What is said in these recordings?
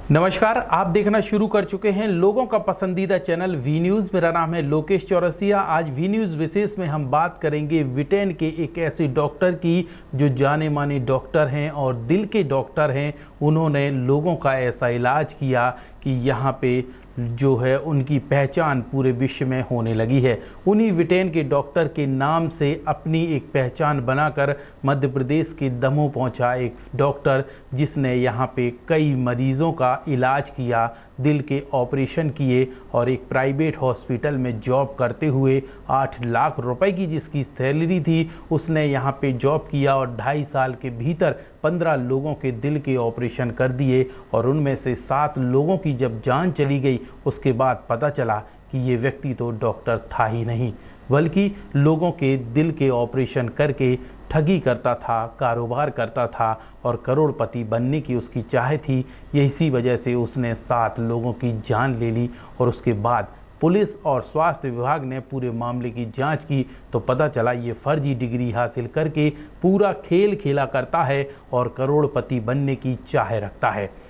नमस्कार, आप देखना शुरू कर चुके हैं लोगों का पसंदीदा चैनल वी न्यूज़। मेरा नाम है लोकेश चौरसिया। आज वी न्यूज़ विशेष में हम बात करेंगे ब्रिटेन के एक ऐसे डॉक्टर की जो जाने माने डॉक्टर हैं और दिल के डॉक्टर हैं। उन्होंने लोगों का ऐसा इलाज किया कि यहाँ पे जो है उनकी पहचान पूरे विश्व में होने लगी है। उन्हीं ब्रिटेन के डॉक्टर के नाम से अपनी एक पहचान बनाकर मध्य प्रदेश के दमोह पहुंचा एक डॉक्टर, जिसने यहाँ पे कई मरीज़ों का इलाज किया, दिल के ऑपरेशन किए और एक प्राइवेट हॉस्पिटल में जॉब करते हुए 8 लाख रुपए की जिसकी सैलरी थी, उसने यहाँ पे जॉब किया और 2.5 साल के भीतर 15 लोगों के दिल के ऑपरेशन कर दिए। और उनमें से 7 लोगों की जब जान चली गई, उसके बाद पता चला कि ये व्यक्ति तो डॉक्टर था ही नहीं, बल्कि लोगों के दिल के ऑपरेशन करके ठगी करता था, कारोबार करता था और करोड़पति बनने की उसकी चाह थी। इसी वजह से उसने 7 लोगों की जान ले ली। और उसके बाद पुलिस और स्वास्थ्य विभाग ने पूरे मामले की जांच की तो पता चला ये फर्जी डिग्री हासिल करके पूरा खेल खेला करता है और करोड़पति बनने की चाह रखता है।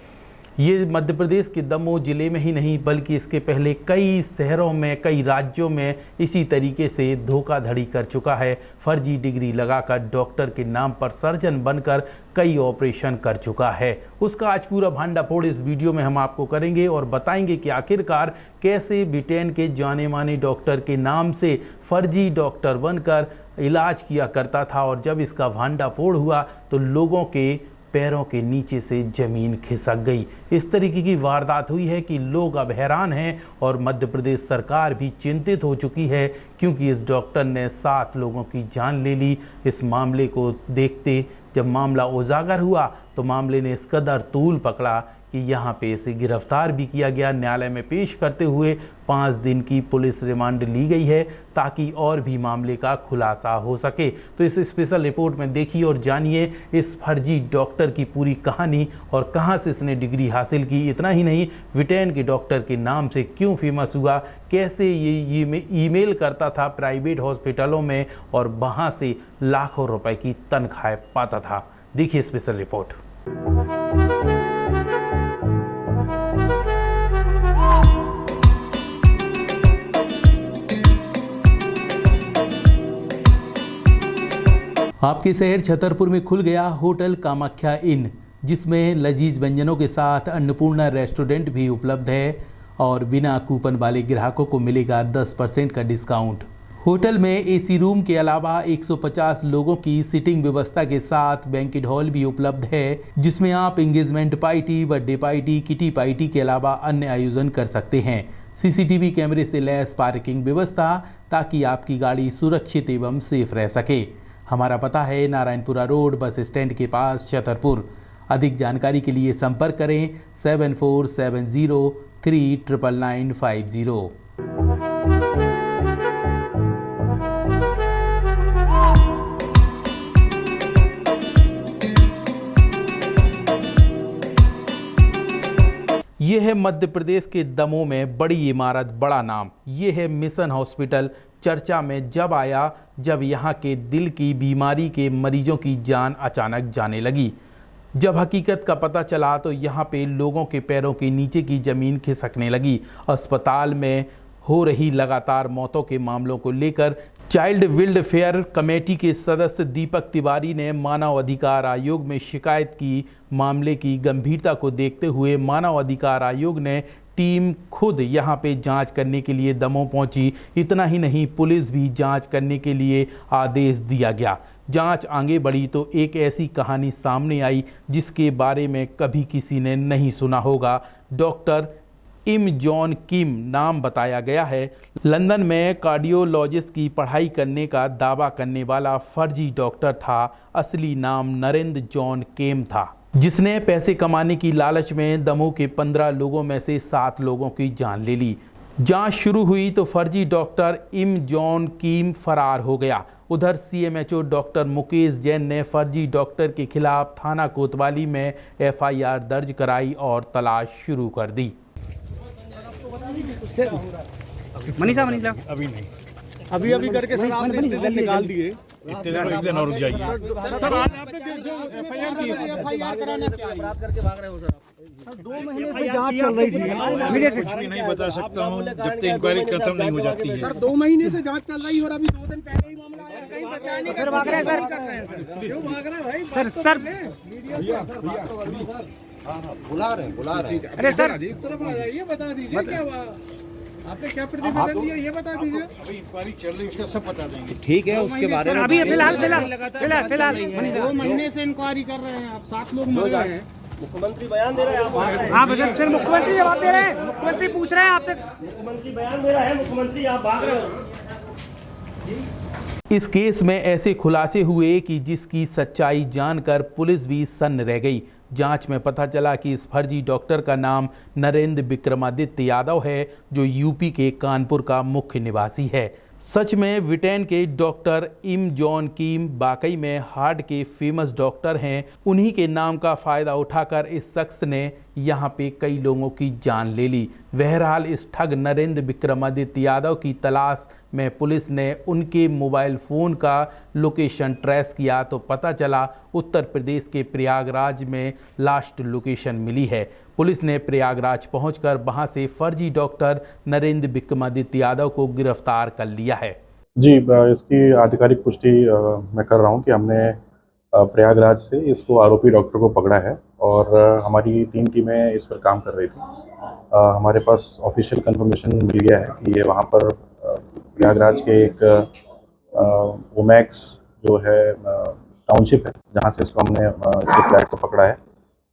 ये मध्य प्रदेश के दमोह जिले में ही नहीं बल्कि इसके पहले कई शहरों में, कई राज्यों में इसी तरीके से धोखाधड़ी कर चुका है। फर्जी डिग्री लगाकर डॉक्टर के नाम पर सर्जन बनकर कई ऑपरेशन कर चुका है। उसका आज पूरा भांडाफोड़ इस वीडियो में हम आपको करेंगे और बताएंगे कि आखिरकार कैसे ब्रिटेन के जाने माने डॉक्टर के नाम से फर्जी डॉक्टर बनकर इलाज किया करता था। और जब इसका भांडाफोड़ हुआ तो लोगों के पैरों के नीचे से जमीन खिसक गई। इस तरीके की वारदात हुई है कि लोग अब हैरान हैं और मध्य प्रदेश सरकार भी चिंतित हो चुकी है, क्योंकि इस डॉक्टर ने 7 लोगों की जान ले ली। इस मामले को देखते जब मामला उजागर हुआ तो मामले ने इस कदर तूल पकड़ा कि यहाँ पे इसे गिरफ्तार भी किया गया। न्यायालय में पेश करते हुए 5 दिन की पुलिस रिमांड ली गई है ताकि और भी मामले का खुलासा हो सके। तो इस स्पेशल रिपोर्ट में देखिए और जानिए इस फर्जी डॉक्टर की पूरी कहानी और कहाँ से इसने डिग्री हासिल की। इतना ही नहीं, ब्रिटेन के डॉक्टर के नाम से क्यों फेमस हुआ, कैसे ये ईमेल करता था प्राइवेट हॉस्पिटलों में और वहाँ से लाखों रुपए की तनख्वाह पाता था। देखिए स्पेशल रिपोर्ट। आपके शहर छतरपुर में खुल गया होटल कामाख्या इन, जिसमें लजीज व्यंजनों के साथ अन्नपूर्णा रेस्टोरेंट भी उपलब्ध है और बिना कूपन वाले ग्राहकों को मिलेगा 10% का डिस्काउंट। होटल में एसी रूम के अलावा 150 लोगों की सीटिंग व्यवस्था के साथ बैंकेट हॉल भी उपलब्ध है, जिसमें आप engagement party, birthday party, kitty party के अलावा अन्य आयोजन कर सकते हैं। सीसीटीवी कैमरे से लैस पार्किंग व्यवस्था ताकि आपकी गाड़ी सुरक्षित एवं सेफ रह सके। हमारा पता है नारायणपुरा रोड, बस स्टैंड के पास, छतरपुर। अधिक जानकारी के लिए संपर्क करें 7470399950। ये है मध्य प्रदेश के दमोह में बड़ी इमारत, बड़ा नाम। ये है मिशन हॉस्पिटल। चर्चा में जब आया जब यहाँ के दिल की बीमारी के मरीजों की जान अचानक जाने लगी। जब हकीकत का पता चला तो यहाँ पे लोगों के पैरों के नीचे की ज़मीन खिसकने लगी। अस्पताल में हो रही लगातार मौतों के मामलों को लेकर चाइल्ड वेलफेयर कमेटी के सदस्य दीपक तिवारी ने मानव अधिकार आयोग में शिकायत की। मामले की गंभीरता को देखते हुए मानव अधिकार आयोग ने टीम खुद यहाँ पे जांच करने के लिए दमोह पहुंची। इतना ही नहीं, पुलिस भी जांच करने के लिए आदेश दिया गया। जांच आगे बढ़ी तो एक ऐसी कहानी सामने आई जिसके बारे में कभी किसी ने नहीं सुना होगा। डॉक्टर इम जॉन किम नाम बताया गया है। लंदन में कार्डियोलॉजिस्ट की पढ़ाई करने का दावा करने वाला फर्जी डॉक्टर था। असली नाम नरेंद्र जॉन केम था, जिसने पैसे कमाने की लालच में दमोह के 15 लोगों में से 7 लोगों की जान ले ली। जांच शुरू हुई तो फर्जी डॉक्टर इम जॉन किम फरार हो गया। उधर सीएमएचओ डॉक्टर मुकेश जैन ने फर्जी डॉक्टर के खिलाफ थाना कोतवाली में एफआईआर दर्ज कराई और तलाश शुरू कर दी। मनीषा अभी नहीं। अभी अभी करके सर आपने इतने दिन निकाल दिए। इतने दिन एक दिन और रुक जाइए। सर आज आपने जो एफआईआर की एफआईआर कराने क्या अपराध करके भाग रहे हो सर आप? 2 महीने से जांच चल रही थी। मैं कुछ भी नहीं बता सकता हूँ जब तक इंक्वायरी खत्म नहीं हो जाती है। सर 2 महीने से जांच चल रही है और अभी 2 दिन पहले ही मामला आया। कहीं बचाने का भाग रहे हैं सर। क्यों भाग रहे हैं भाई? सर बुला रहे हैं। अरे सर इस तरफ आ जाइए, बता दीजिए क्या हुआ, आपने क्या प्रतिवेदन दिया ये बता दीजिए। अभी इंक्वायरी चल रही है, उसका सब बता देंगे। ठीक है, उसके बारे में अभी फिलहाल 2 महीने से इंक्वायरी कर रहे हैं आप, 7 लोग मर गए हैं। मुख्यमंत्री बयान दे रहे हैं, आप हाँ बजट से मुख्यमंत्री जवाब दे रहे हैं, मुख्यमंत्री पूछ रहे हैं आपसे। मुख्यमंत्री बयान दे रहा है, मुख्यमंत्री आप भाग रहे हो। इस केस में ऐसे खुलासे हुए कि जिसकी सच्चाई जानकर पुलिस भी सन्न रह गई। जांच में पता चला कि इस फर्जी डॉक्टर का नाम नरेंद्र विक्रमादित्य यादव है, जो यूपी के कानपुर का मुख्य निवासी है। सच में ब्रिटेन के डॉक्टर इम जॉन कीम वाकई में हार्ट के फेमस डॉक्टर हैं। उन्हीं के नाम का फ़ायदा उठाकर इस शख्स ने यहाँ पे कई लोगों की जान ले ली। बहरहाल इस ठग नरेंद्र विक्रमादित्य यादव की तलाश में पुलिस ने उनके मोबाइल फ़ोन का लोकेशन ट्रेस किया तो पता चला उत्तर प्रदेश के प्रयागराज में लास्ट लोकेशन मिली है। पुलिस ने प्रयागराज पहुंचकर वहां से फर्जी डॉक्टर नरेंद्र विक्रमादित्य यादव को गिरफ्तार कर लिया है। जी, इसकी आधिकारिक पुष्टि मैं कर रहा हूं कि हमने प्रयागराज से इसको आरोपी डॉक्टर को पकड़ा है और हमारी 3 टीमें इस पर काम कर रही थी। हमारे पास ऑफिशियल कंफर्मेशन मिल गया है कि ये वहां पर प्रयागराज के एक ओमैक्स जो है टाउनशिप है, जहां से इसको हमने इसके फ्लैट को पकड़ा है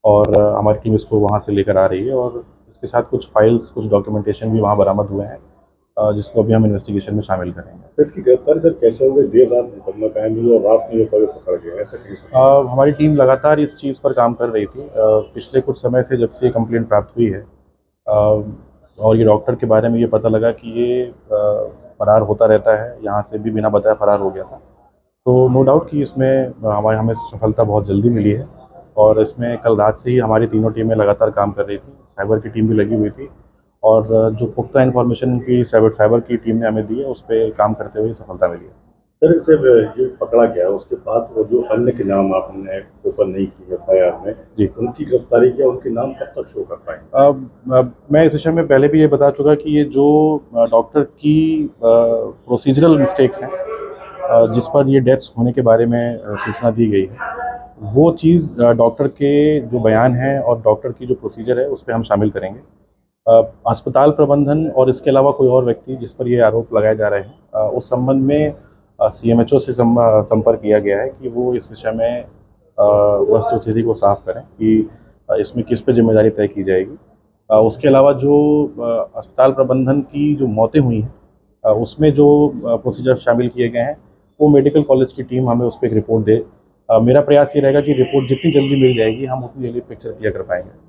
और हमारी टीम इसको वहां से लेकर आ रही है और इसके साथ कुछ फाइल्स, कुछ डॉक्यूमेंटेशन भी वहां बरामद हुए हैं, जिसको अभी हम इन्वेस्टिगेशन में शामिल करेंगे। इसकी गिरफ्तारी सर कैसे होगी? देर रात मुकदमा कायम हुआ और रात में ये पकड़ गए, ऐसा कैसे? हमारी टीम लगातार इस चीज़ पर काम कर रही थी। पिछले कुछ समय से जब से ये कंप्लेंट प्राप्त हुई है और ये डॉक्टर के बारे में ये पता लगा कि ये फरार होता रहता है, यहाँ से भी बिना बताए फरार हो गया था, तो नो डाउट कि इसमें हमें सफलता बहुत जल्दी मिली है और इसमें कल रात से ही हमारी तीनों टीमें लगातार काम कर रही थी। साइबर की टीम भी लगी हुई थी और जो पुख्ता इन्फॉर्मेशन की साइबर की टीम ने हमें दी है, उस पर काम करते हुए सफलता मिली है। सर इसे जो पकड़ा गया उसके बाद वो जो अन्य के नाम आपने ओपन नहीं किए एफआईआर में, जी, उनकी गिरफ्तारी किया, उनके नाम कब तक शो कर पाएंगे? मैं इस विषय में पहले भी ये बता चुका कि ये जो डॉक्टर की प्रोसीजरल मिस्टेक्स हैं, जिस पर ये डेथ्स होने के बारे में सूचना दी गई है, वो चीज़ डॉक्टर के जो बयान हैं और डॉक्टर की जो प्रोसीजर है उस पर हम शामिल करेंगे। अस्पताल प्रबंधन और इसके अलावा कोई और व्यक्ति जिस पर ये आरोप लगाए जा रहे हैं, उस संबंध में सीएमएचओ से संपर्क किया गया है कि वो इस विषय में वस्तुस्थिति को साफ करें कि इसमें किस पे जिम्मेदारी तय की जाएगी। उसके अलावा जो अस्पताल प्रबंधन की जो मौतें हुई हैं, उसमें जो प्रोसीजर शामिल किए गए हैं, वो मेडिकल कॉलेज की टीम हमें उस पर एक रिपोर्ट दे। मेरा प्रयास ये रहेगा कि रिपोर्ट जितनी जल्दी मिल जाएगी हम उतनी जल्दी पिक्चर क्लियर कर पाएंगे।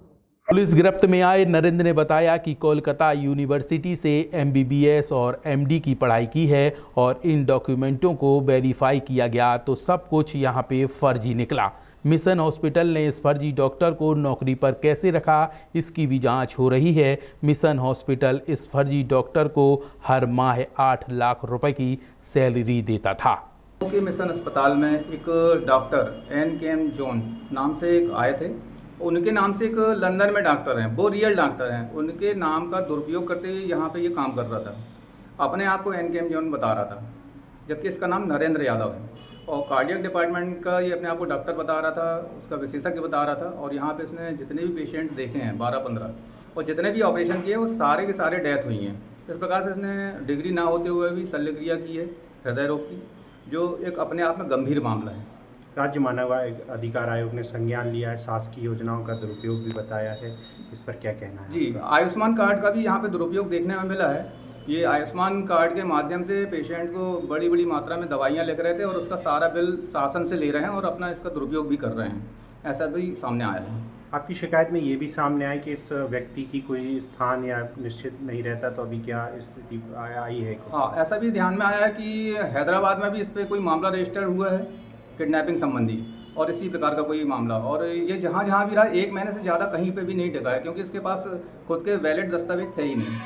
पुलिस गिरफ्त में आए नरेंद्र ने बताया कि कोलकाता यूनिवर्सिटी से एमबीबीएस और एमडी की पढ़ाई की है और इन डॉक्यूमेंटों को वेरीफाई किया गया तो सब कुछ यहां पे फर्जी निकला। मिशन हॉस्पिटल ने इस फर्जी डॉक्टर को नौकरी पर कैसे रखा, इसकी भी जांच हो रही है। मिशन हॉस्पिटल इस फर्जी डॉक्टर को हर माह 8 लाख रुपए की सैलरी देता था। मिशन अस्पताल में एक डॉक्टर NKM जॉन नाम से एक आए थे। उनके नाम से एक लंदन में डॉक्टर हैं, वो रियल डॉक्टर हैं। उनके नाम का दुरुपयोग करते हुए यहाँ पे ये काम कर रहा था। अपने आप को NKM जॉन बता रहा था, जबकि इसका नाम नरेंद्र यादव है और कार्डियक डिपार्टमेंट का ये अपने आप को डॉक्टर बता रहा था, उसका विशेषज्ञ बता रहा था। और यहाँ पे इसने जितने भी पेशेंट्स देखे हैं 12-15 और जितने भी ऑपरेशन किए वो सारे के सारे डेथ हुई हैं। इस प्रकार से इसने डिग्री ना होते हुए भी शल्य क्रिया की है हृदय रोग की, जो एक अपने आप में गंभीर मामला है। राज्य मानव अधिकार आयोग ने संज्ञान लिया है, शासकीय योजनाओं का दुरुपयोग भी बताया है, इस पर क्या कहना है? जी, आयुष्मान कार्ड का भी यहाँ पे दुरुपयोग देखने में मिला है। ये आयुष्मान कार्ड के माध्यम से पेशेंट को बड़ी बड़ी मात्रा में दवाइयाँ लिख रहे थे और उसका सारा बिल शासन से ले रहे हैं और अपना इसका दुरुपयोग भी कर रहे हैं, ऐसा भी सामने आया है। आपकी शिकायत में ये भी सामने आया कि इस व्यक्ति की कोई स्थान या निश्चित नहीं रहता, तो अभी क्या स्थिति आई है? हाँ, ऐसा भी ध्यान में आया है कि हैदराबाद में भी इस पर कोई मामला रजिस्टर हुआ है किडनैपिंग संबंधी और इसी प्रकार का कोई मामला, और ये जहाँ भी रहा 1 महीने से ज़्यादा कहीं पे भी नहीं टिका है, क्योंकि इसके पास खुद के वैलिड दस्तावेज थे ही नहीं।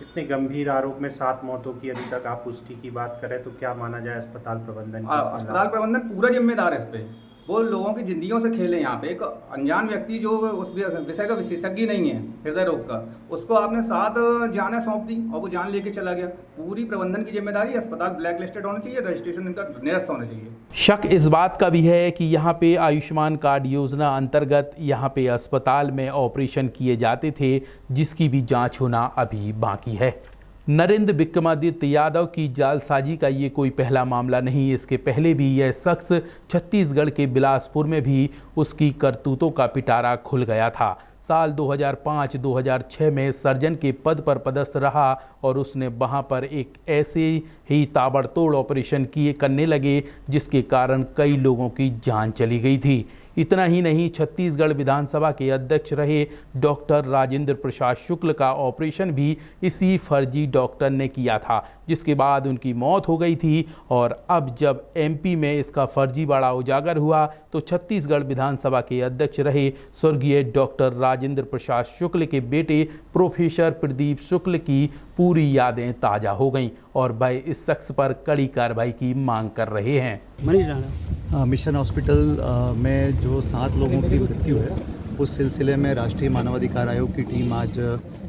इतने गंभीर आरोप में 7 मौतों की अभी तक आप पुष्टि की बात करें तो क्या माना जाए अस्पताल प्रबंधन की? अस्पताल प्रबंधन पूरा जिम्मेदार है इस पे। वो लोगों की जिंदगियों से खेले यहाँ पे। एक अनजान व्यक्ति जो उस विषय का विशेषज्ञ नहीं है हृदय रोग का, उसको आपने 7 जानें सौंप दी और वो जान लेके चला गया। पूरी प्रबंधन की जिम्मेदारी, अस्पताल ब्लैक लिस्टेड होना चाहिए, रजिस्ट्रेशन इनका निरस्त होना चाहिए। शक इस बात का भी है कि यहाँ पे आयुष्मान कार्ड योजना अंतर्गत यहाँ पे अस्पताल में ऑपरेशन किए जाते थे, जिसकी भी जांच होना अभी बाकी है। नरेंद्र विक्रमादित्य यादव की जालसाजी का ये कोई पहला मामला नहीं। इसके पहले भी यह शख्स छत्तीसगढ़ के बिलासपुर में भी उसकी करतूतों का पिटारा खुल गया था। साल 2005-2006 में सर्जन के पद पर पदस्थ रहा और उसने वहां पर एक ऐसे ही ताबड़तोड़ ऑपरेशन करने लगे जिसके कारण कई लोगों की जान चली गई थी। इतना ही नहीं, छत्तीसगढ़ विधानसभा के अध्यक्ष रहे डॉक्टर राजेंद्र प्रसाद शुक्ल का ऑपरेशन भी इसी फर्जी डॉक्टर ने किया था, जिसके बाद उनकी मौत हो गई थी। और अब जब एमपी में इसका फर्जीवाड़ा उजागर हुआ तो छत्तीसगढ़ विधानसभा के अध्यक्ष रहे स्वर्गीय डॉक्टर राजेंद्र प्रसाद शुक्ल के बेटे प्रोफेसर प्रदीप शुक्ल की पूरी यादें ताज़ा हो गईं और वह इस शख्स पर कड़ी कार्रवाई की मांग कर रहे हैं। मनीष राणा। मिशन हॉस्पिटल में जो 7 लोगों की मृत्यु है, उस सिलसिले में राष्ट्रीय मानवाधिकार आयोग की टीम आज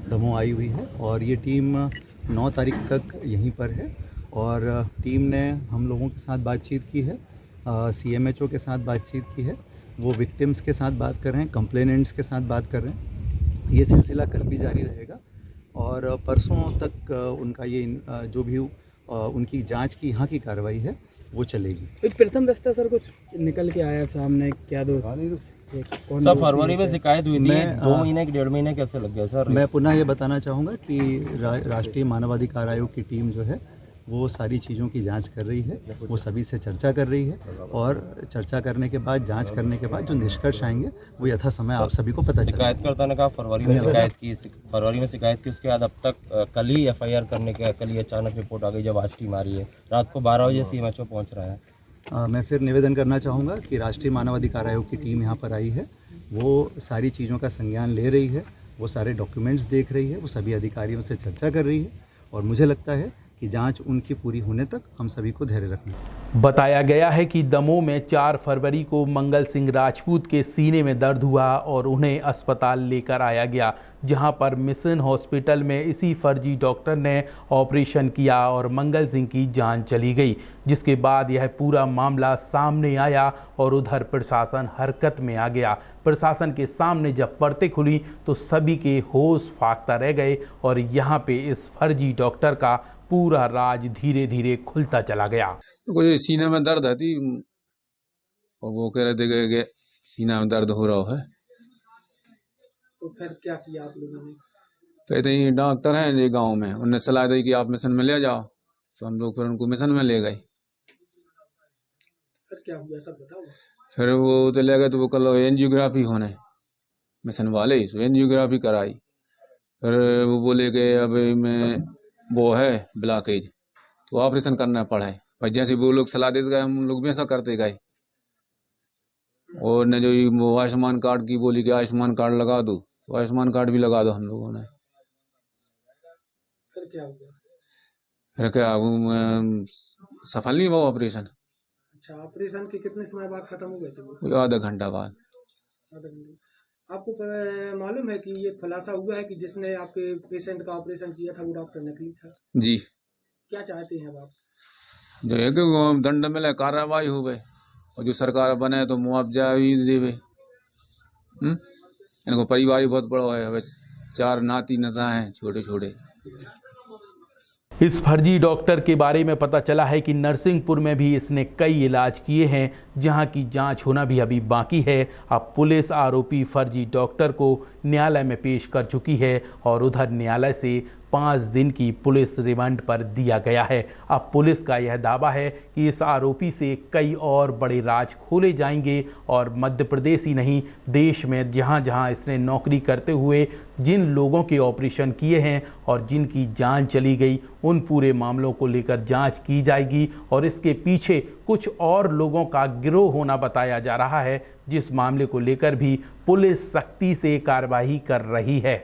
दमोह आई हुई है और ये टीम 9 तारीख तक यहीं पर है। और टीम ने हम लोगों के साथ बातचीत की है, CMHO के साथ बातचीत की है, वो विक्टिम्स के साथ बात कर रहे हैं, कंप्लेनेंट्स के साथ बात कर रहे हैं। ये सिलसिला कल भी जारी रहेगा और परसों तक उनका ये जो भी उनकी जांच की यहाँ की कार्रवाई है वो चलेगी। एक प्रथम दस्ता सर कुछ निकल के आया सामने, क्या दोस्त सर फरवरी में शिकायत हुई थी, 2 महीने 1.5 महीने कैसे लग गया सर? मैं पुनः ये बताना चाहूँगा कि राष्ट्रीय मानवाधिकार आयोग की टीम जो है वो सारी चीज़ों की जांच कर रही है, वो सभी से चर्चा कर रही है और चर्चा करने के बाद, जांच करने के बाद जो निष्कर्ष आएंगे वो यथा समय आप सभी को पता चलेगा। शिकायतकर्ता ने कहा फरवरी में शिकायत की, उसके बाद अब तक कल ही FIR करने के, कल ही अचानक रिपोर्ट आ गई जब आज टीम आ रही है। रात को 12 बजे CMHO पहुँच रहा है। मैं फिर निवेदन करना चाहूँगा कि राष्ट्रीय मानवाधिकार आयोग की टीम यहाँ पर आई है, वो सारी चीज़ों का संज्ञान ले रही है, वो सारे डॉक्यूमेंट्स देख रही है, वो सभी अधिकारियों से चर्चा कर रही है और मुझे लगता है कि जांच उनकी पूरी होने तक हम सभी को धैर्य रखना। बताया गया है कि दमोह में 4 फरवरी को मंगल सिंह राजपूत के सीने में दर्द हुआ और उन्हें अस्पताल लेकर आया गया, जहां पर मिशन हॉस्पिटल में इसी फर्जी डॉक्टर ने ऑपरेशन किया और मंगल सिंह की जान चली गई, जिसके बाद यह पूरा मामला सामने आया और उधर प्रशासन हरकत में आ गया। प्रशासन के सामने जब परतें खुली तो सभी के होश फाख्ता रह गए और यहाँ पे इस फर्जी डॉक्टर का पूरा राज धीरे धीरे खुलता चला गया। तो कोई सीने में दर्द है थी और वो कह रहे थे कि सीना में दर्द हो रहा है। तो फिर क्या किया आप लोगों ने? कहते ही डॉक्टर हैं ये गांव में, उन्होंने सलाह दी कि आप मिशन में ले जाओ, तो हम लोग फिर उनको मिशन में ले गए। फिर क्या हुआ सब बताओ। फिर वो तो ले गए तो वो कल एंजियोग्राफी होने मिशन वाले, तो एंजियोग्राफी कराई। फिर वो बोले कि अब मैं वो है ब्लॉकेज, तो ऑपरेशन करना पड़ा है। पर जैसे वो लोग सलाह देते गए हम लोग भी ऐसा करते गए। और ने जो वो आयुष्मान कार्ड की बोली कि आयुष्मान कार्ड लगा दो, तो आयुष्मान कार्ड भी लगा दो हम लोगों ने। फिर क्या हुआ? फिर क्या सफल नहीं हुआ ऑपरेशन। अच्छा, ऑपरेशन के कितने समय बाद खत्म हो गए थे वो? आधा घंटा बाद। आपको मालूम है कि ये खुलासा हुआ है कि जिसने आपके पेशेंट का ऑपरेशन किया था वो डॉक्टर नकली था? जी। क्या चाहते हैं आप? जो है कि दंड मिले, कार्रवाई हो गए और जो सरकार बने तो मुआवजा भी देवे। इनको परिवार ही बहुत बड़ा है, 4 नाती नता हैं छोटे छोटे। इस फर्जी डॉक्टर के बारे में पता चला है कि नरसिंहपुर में भी इसने कई इलाज किए हैं, जहां की जांच होना भी अभी बाकी है। अब पुलिस आरोपी फर्जी डॉक्टर को न्यायालय में पेश कर चुकी है और उधर न्यायालय से 5 दिन की पुलिस रिमांड पर दिया गया है। अब पुलिस का यह दावा है कि इस आरोपी से कई और बड़े राज खोले जाएंगे और मध्य प्रदेश ही नहीं, देश में जहां जहां इसने नौकरी करते हुए जिन लोगों के ऑपरेशन किए हैं और जिनकी जान चली गई, उन पूरे मामलों को लेकर जांच की जाएगी और इसके पीछे कुछ और लोगों का गिरोह होना बताया जा रहा है, जिस मामले को लेकर भी पुलिस सख्ती से कार्रवाई कर रही है।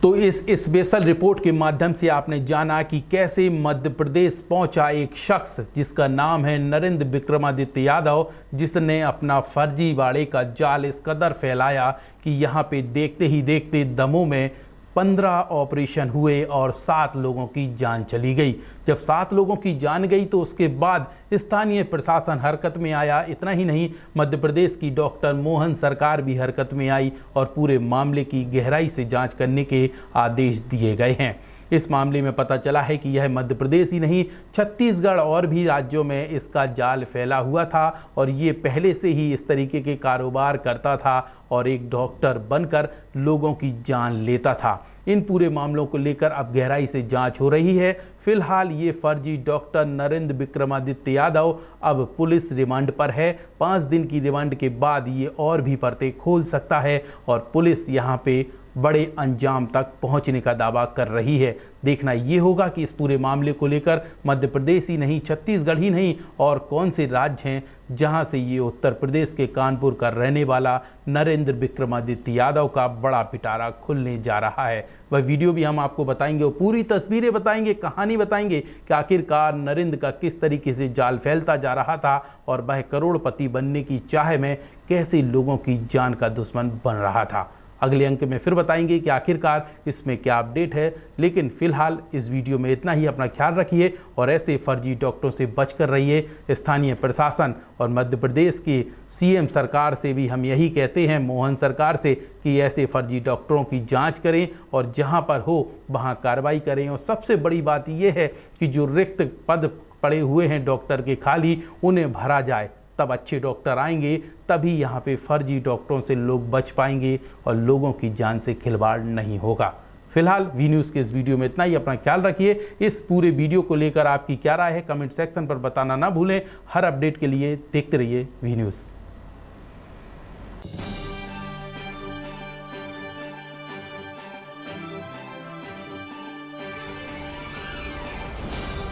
तो इस स्पेशल रिपोर्ट के माध्यम से आपने जाना कि कैसे मध्य प्रदेश पहुंचा एक शख्स जिसका नाम है नरेंद्र विक्रमादित्य यादव, जिसने अपना फर्जीवाड़े का जाल इस कदर फैलाया कि यहां पे देखते ही देखते दमोह में 15 ऑपरेशन हुए और 7 लोगों की जान चली गई। जब 7 लोगों की जान गई तो उसके बाद स्थानीय प्रशासन हरकत में आया। इतना ही नहीं, मध्य प्रदेश की डॉक्टर मोहन सरकार भी हरकत में आई और पूरे मामले की गहराई से जांच करने के आदेश दिए गए हैं। इस मामले में पता चला है कि यह मध्य प्रदेश ही नहीं, छत्तीसगढ़ और भी राज्यों में इसका जाल फैला हुआ था और ये पहले से ही इस तरीके के कारोबार करता था और एक डॉक्टर बनकर लोगों की जान लेता था। इन पूरे मामलों को लेकर अब गहराई से जांच हो रही है। फिलहाल ये फर्जी डॉक्टर नरेंद्र विक्रमादित्य यादव अब पुलिस रिमांड पर है। 5 दिन की रिमांड के बाद ये और भी परतें खोल सकता है और पुलिस यहाँ पे बड़े अंजाम तक पहुंचने का दावा कर रही है। देखना ये होगा कि इस पूरे मामले को लेकर मध्य प्रदेश ही नहीं, छत्तीसगढ़ ही नहीं और कौन से राज्य हैं जहां से ये उत्तर प्रदेश के कानपुर का रहने वाला नरेंद्र विक्रमादित्य यादव का बड़ा पिटारा खुलने जा रहा है। वह वीडियो भी हम आपको बताएंगे और पूरी तस्वीरें बताएंगे, कहानी बताएंगे कि आखिरकार नरेंद्र का किस तरीके से जाल फैलता जा रहा था और वह करोड़पति बनने की चाह में कैसे लोगों की जान का दुश्मन बन रहा था। अगले अंक में फिर बताएंगे कि आखिरकार इसमें क्या अपडेट है, लेकिन फिलहाल इस वीडियो में इतना ही। अपना ख्याल रखिए और ऐसे फर्जी डॉक्टरों से बचकर रहिए। स्थानीय प्रशासन और मध्य प्रदेश की सीएम सरकार से भी हम यही कहते हैं, मोहन सरकार से, कि ऐसे फर्जी डॉक्टरों की जांच करें और जहां पर हो वहां कार्रवाई करें। और सबसे बड़ी बात यह है कि जो रिक्त पद पड़े हुए हैं डॉक्टर के खाली, उन्हें भरा जाए, तब अच्छे डॉक्टर आएंगे, तभी यहाँ पे फर्जी डॉक्टरों से लोग बच पाएंगे और लोगों की जान से खिलवाड़ नहीं होगा। फिलहाल वी न्यूज़ के इस वीडियो में इतना ही। अपना ख्याल रखिए। इस पूरे वीडियो को लेकर आपकी क्या राय है कमेंट सेक्शन पर बताना ना भूलें। हर अपडेट के लिए देखते रहिए वी न्यूज़।